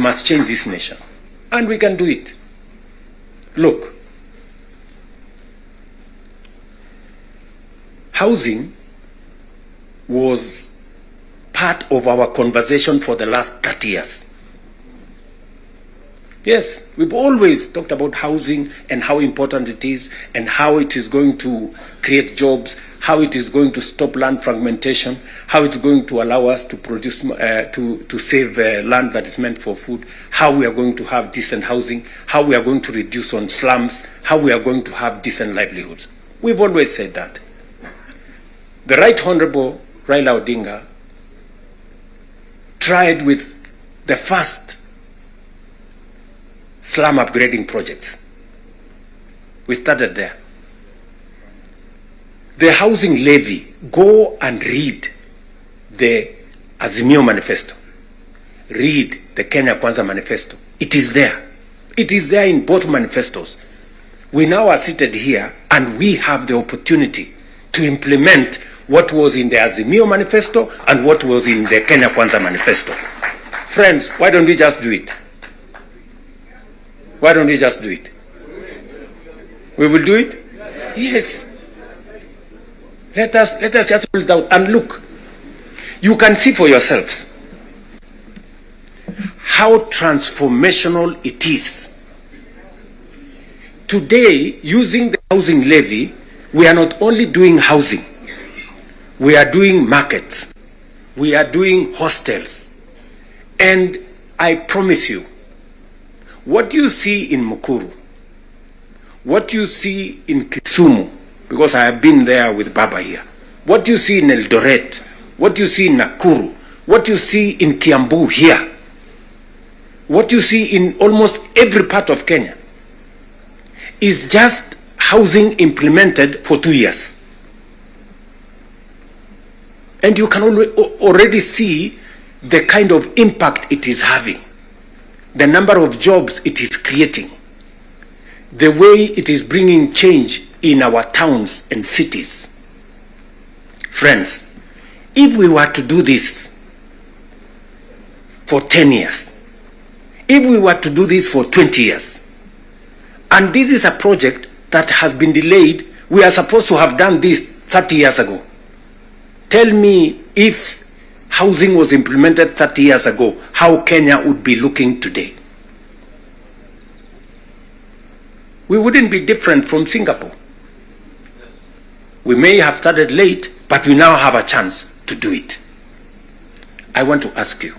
must change this nation. And we can do it. Look, housing was part of our conversation for the last 30 years. Yes, we've always talked about housing and how important it is and how it is going to create jobs, how it is going to stop land fragmentation, how it's going to allow us to produce, to save land that is meant for food, how we are going to have decent housing, how we are going to reduce on slums, how we are going to have decent livelihoods. We've always said that. The Right Honorable Raila Odinga tried with the first slum upgrading projects. We started there. The housing levy, go and read the Azimio Manifesto. Read the Kenya Kwanza Manifesto. It is there. It is there in both manifestos. We now are seated here and we have the opportunity to implement what was in the Azimio Manifesto and what was in the Kenya Kwanza Manifesto. Friends, why don't we just do it? Why don't we just do it? We will do it? Yes. Let us just hold out and look. You can see for yourselves how transformational it is. Today, using the housing levy, we are not only doing housing, we are doing markets, we are doing hostels. And I promise you, what you see in Mukuru, what you see in Kisumu, because I have been there with Baba here, what you see in Eldoret, what you see in Nakuru, what you see in Kiambu here, what you see in almost every part of Kenya, is just housing implemented for 2 years. And you can already see the kind of impact it is having, the number of jobs it is creating, the way it is bringing change in our towns and cities. Friends, if we were to do this for 10 years, if we were to do this for 20 years, and this is a project that has been delayed, we are supposed to have done this 30 years ago. Tell me, if housing was implemented 30 years ago, how Kenya would be looking today. We wouldn't be different from Singapore. We may have started late, but we now have a chance to do it. I want to ask you,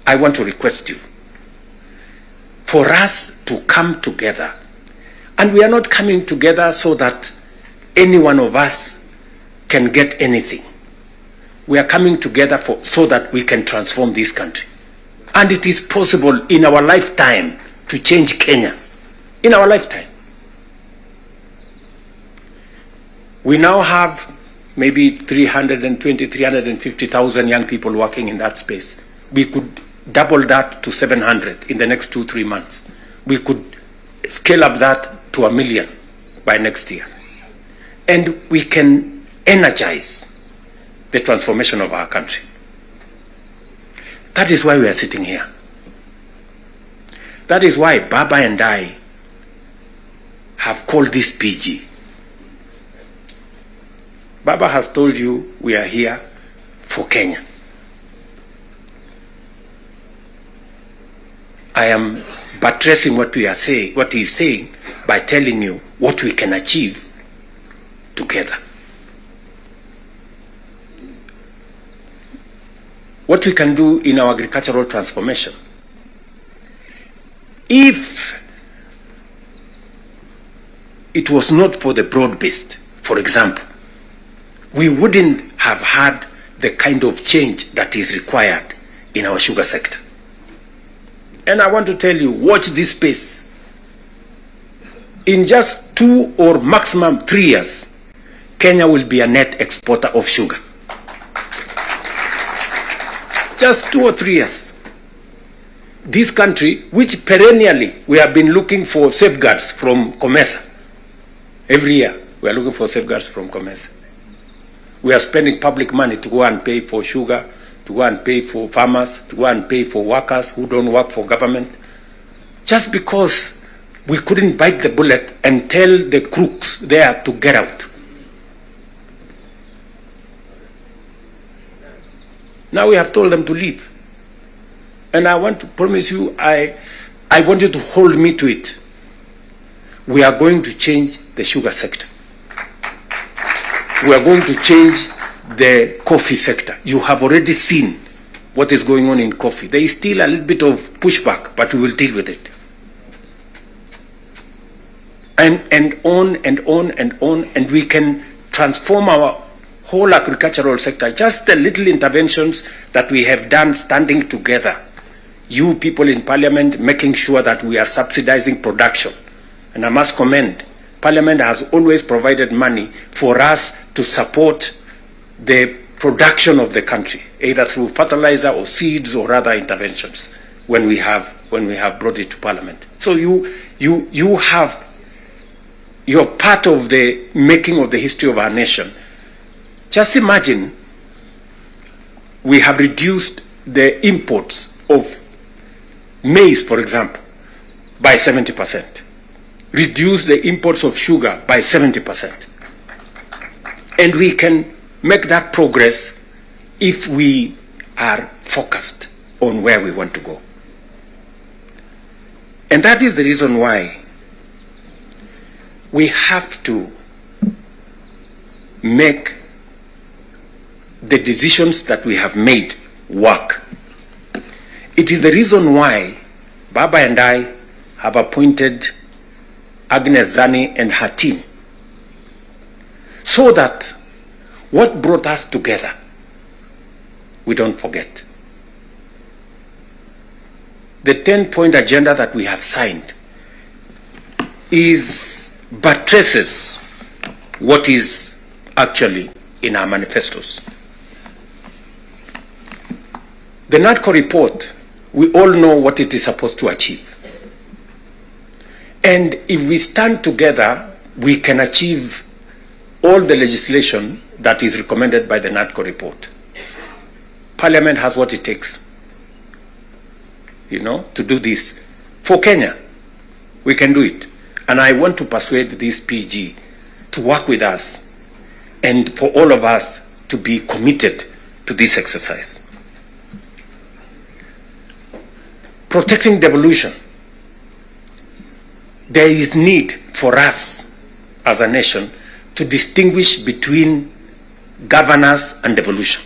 I want to request you for us to come together. And we are not coming together so that any one of us can get anything. We are coming together so that we can transform this country. And it is possible in our lifetime to change Kenya. In our lifetime. We now have maybe 320, 350,000 young people working in that space. We could double that to 700 in the next 2-3 months. We could scale up that to 1 million by next year. And we can energize the transformation of our country. That is why we are sitting here. That is why Baba and I have called this PG. Baba has told you we are here for Kenya. I am buttressing what we are saying, what he is saying, by telling you what we can achieve together. What we can do in our agricultural transformation. If it was not for the broad-based, for example, we wouldn't have had the kind of change that is required in our sugar sector. And I want to tell you, watch this space. In just 2 or maximum 3 years, Kenya will be a net exporter of sugar. Just 2 or 3 years. This country, which perennially we have been looking for safeguards from COMESA. Every year we are looking for safeguards from COMESA. We are spending public money to go and pay for sugar, to go and pay for farmers, to go and pay for workers who don't work for government, just because we couldn't bite the bullet and tell the crooks there to get out. Now we have told them to leave. And I want to promise you, I want you to hold me to it. We are going to change the sugar sector. We are going to change the coffee sector. You have already seen what is going on in coffee. There is still a little bit of pushback, but we will deal with it. And on and on and on, and we can transform our whole agricultural sector. Just the little interventions that we have done standing together. You people in Parliament making sure that we are subsidizing production. And I must commend, Parliament has always provided money for us to support the production of the country, either through fertilizer or seeds or other interventions when we have brought it to Parliament. So you're part of the making of the history of our nation. Just imagine we have reduced the imports of maize, for example, by 70%. Reduce the imports of sugar by 70%. And we can make that progress if we are focused on where we want to go. And that is the reason why we have to make the decisions that we have made work. It is the reason why Baba and I have appointed Agnes Zani and her team, so that what brought us together, we don't forget. The 10-point agenda that we have signed buttresses what is actually in our manifestos. The NADCO report, we all know what it is supposed to achieve. And if we stand together, we can achieve all the legislation that is recommended by the NADCO report. Parliament has what it takes, to do this. For Kenya, we can do it. And I want to persuade this PG to work with us and for all of us to be committed to this exercise. Protecting devolution. There is need for us as a nation to distinguish between governance and devolution.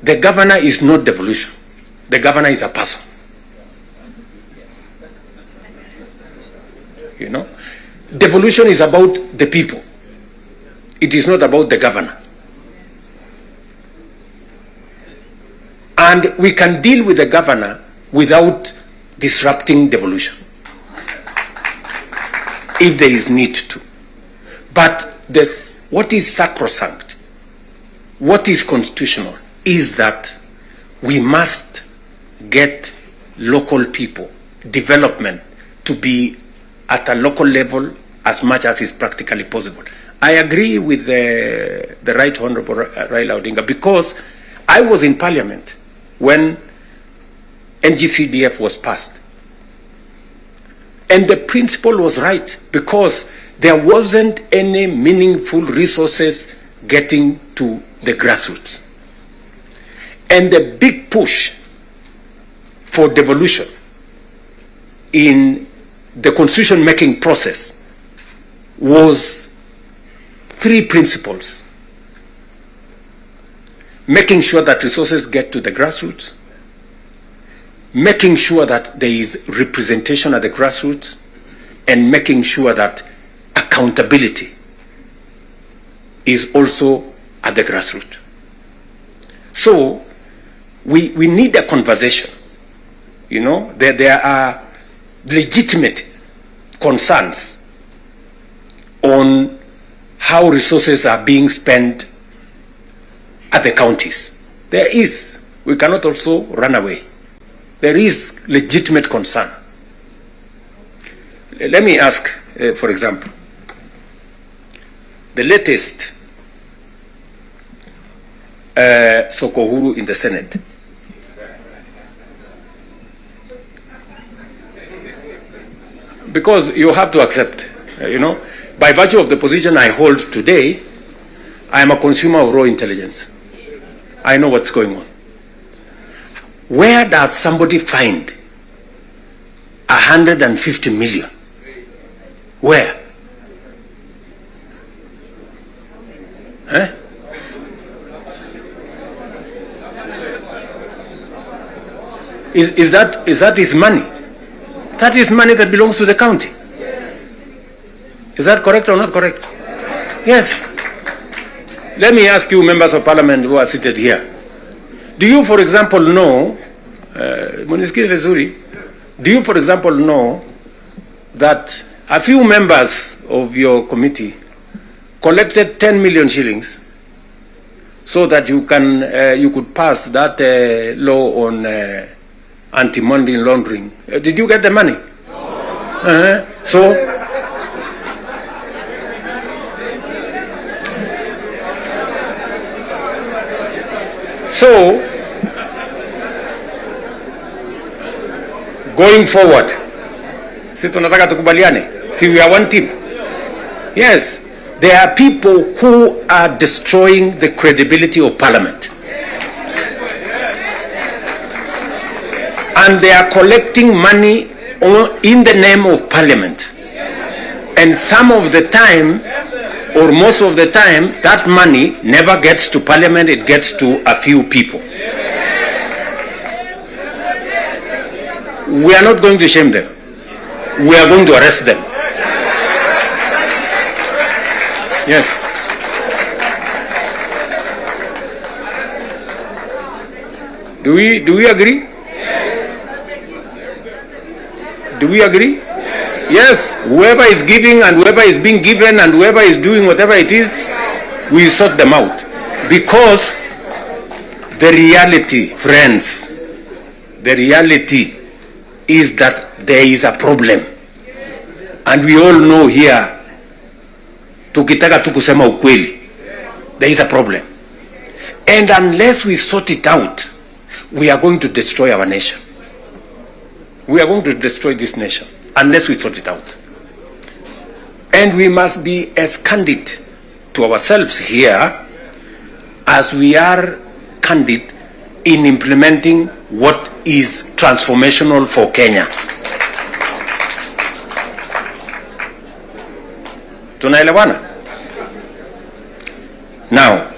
The governor is not devolution. The governor is a person. Devolution is about the people. It is not about the governor. And we can deal with the governor without disrupting devolution, if there is need to. But what is sacrosanct, what is constitutional, is that we must get local people, development, to be at a local level as much as is practically possible. I agree with the Right Honorable Raila Odinga, because I was in Parliament when NGCDF was passed. And the principle was right, because there wasn't any meaningful resources getting to the grassroots. And the big push for devolution in the constitution-making process was three principles: making sure that resources get to the grassroots, making sure that there is representation at the grassroots, and making sure that accountability is also at the grassroots. So we need a conversation. There are legitimate concerns on how resources are being spent at the counties. There is. We cannot also run away. There is legitimate concern. Let me ask, for example, the latest Sokohuru in the Senate. Because you have to accept, by virtue of the position I hold today, I am a consumer of raw intelligence. I know what's going on. Where does somebody find 150 million? Where? Huh? Is that his money? That is money that belongs to the county. Yes. Is that correct or not correct? Yes. Let me ask you, members of parliament who are seated here. Do you, for example, know, do you, for example, know that a few members of your committee collected 10 million shillings so that you could pass that law on anti-money laundering? Did you get the money? No. So, going forward, si tunataka tukubaliane, si we are one team. Yes, there are people who are destroying the credibility of parliament. And they are collecting money in the name of parliament. And some of the time, or most of the time, that money never gets to parliament, it gets to a few people. We are not going to shame them. We are going to arrest them. Yes. Do we agree? Do we agree? Yes. Whoever is giving and whoever is being given and whoever is doing whatever it is, we sort them out. Because the reality, friends, the reality is that there is a problem. And we all know here, tukitaka tukusema ukweli, there is a problem. And unless we sort it out, we are going to destroy our nation. We are going to destroy this nation unless we sort it out. And we must be as candid to ourselves here as we are candid in implementing what is transformational for Kenya. Tunaelewana? Now,